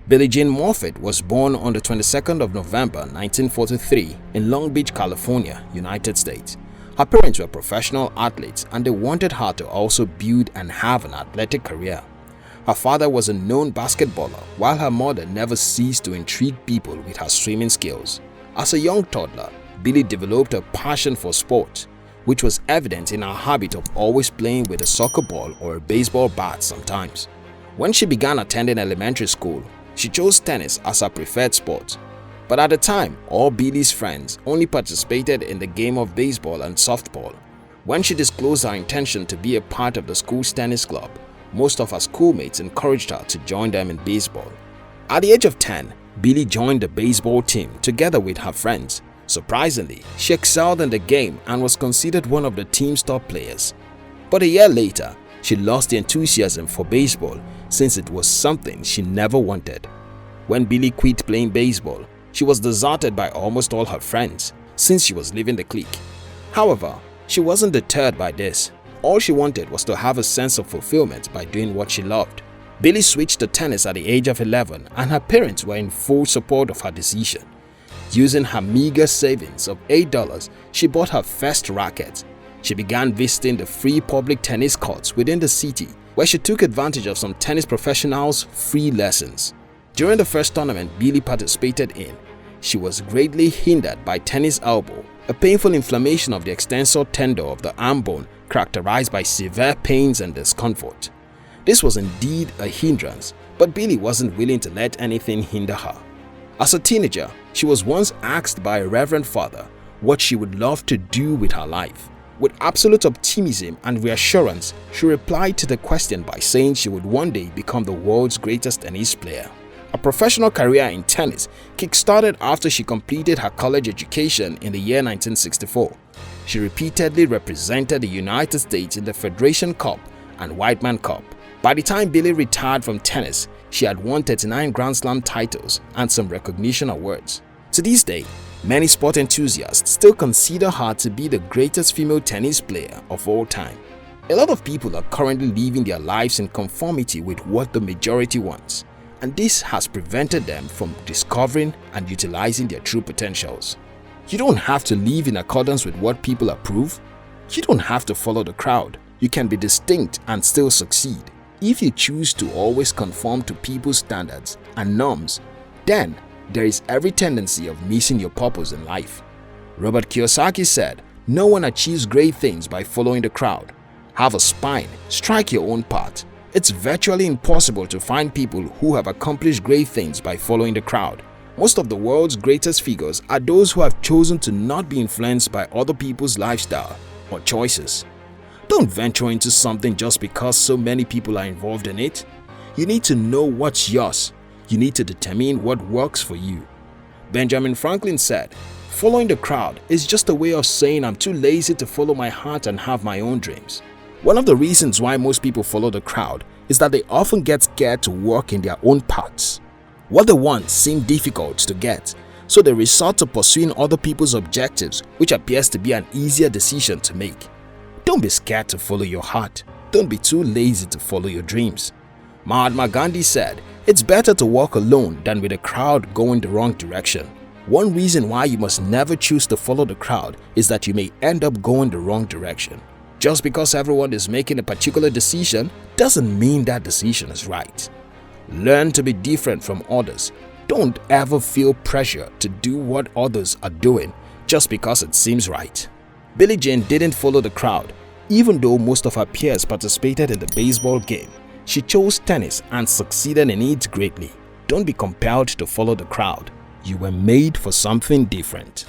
Billie Jean Moffitt was born on the 22nd of November 1943 in Long Beach, California, United States. Her parents were professional athletes and they wanted her to also build and have an athletic career. Her father was a known basketballer while her mother never ceased to intrigue people with her swimming skills. As a young toddler, Billie developed a passion for sport, which was evident in her habit of always playing with a soccer ball or a baseball bat sometimes. When she began attending elementary school, she chose tennis as her preferred sport. But at the time, all Billie's friends only participated in the game of baseball and softball. When she disclosed her intention to be a part of the school's tennis club, most of her schoolmates encouraged her to join them in baseball. At the age of 10, Billie joined the baseball team together with her friends. Surprisingly, she excelled in the game and was considered one of the team's top players. But a year later, she lost the enthusiasm for baseball since it was something she never wanted. When Billie quit playing baseball, she was deserted by almost all her friends since she was leaving the clique. However, she wasn't deterred by this. All she wanted was to have a sense of fulfillment by doing what she loved. Billie switched to tennis at the age of 11 and her parents were in full support of her decision. Using her meager savings of $8, she bought her first racket. She began visiting the free public tennis courts within the city where she took advantage of some tennis professionals' free lessons. During the first tournament Billie participated in, she was greatly hindered by tennis elbow, a painful inflammation of the extensor tendon of the arm bone characterized by severe pains and discomfort. This was indeed a hindrance, but Billie wasn't willing to let anything hinder her. As a teenager, she was once asked by a reverend father what she would love to do with her life. With absolute optimism and reassurance, she replied to the question by saying she would one day become the world's greatest tennis player. A professional career in tennis kick-started after she completed her college education in the year 1964. She repeatedly represented the United States in the Federation Cup and Whiteman Cup. By the time Billie retired from tennis, she had won 39 Grand Slam titles and some recognition awards. To this day, many sport enthusiasts still consider her to be the greatest female tennis player of all time. A lot of people are currently living their lives in conformity with what the majority wants, and this has prevented them from discovering and utilizing their true potentials. You don't have to live in accordance with what people approve. You don't have to follow the crowd. You can be distinct and still succeed. If you choose to always conform to people's standards and norms, then there is every tendency of missing your purpose in life. Robert Kiyosaki said, "No one achieves great things by following the crowd. Have a spine, strike your own path." It's virtually impossible to find people who have accomplished great things by following the crowd. Most of the world's greatest figures are those who have chosen to not be influenced by other people's lifestyle or choices. Don't venture into something just because so many people are involved in it. You need to know what's yours. You need to determine what works for you. Benjamin Franklin said, "Following the crowd is just a way of saying I'm too lazy to follow my heart and have my own dreams." One of the reasons why most people follow the crowd is that they often get scared to walk in their own paths. What they want seems difficult to get, so they resort to pursuing other people's objectives, which appears to be an easier decision to make. Don't be scared to follow your heart. Don't be too lazy to follow your dreams. Mahatma Gandhi said, "It's better to walk alone than with a crowd going the wrong direction." One reason why you must never choose to follow the crowd is that you may end up going the wrong direction. Just because everyone is making a particular decision doesn't mean that decision is right. Learn to be different from others. Don't ever feel pressure to do what others are doing just because it seems right. Billie Jean didn't follow the crowd. Even though most of her peers participated in the baseball game, she chose tennis and succeeded in it greatly. Don't be compelled to follow the crowd. You were made for something different.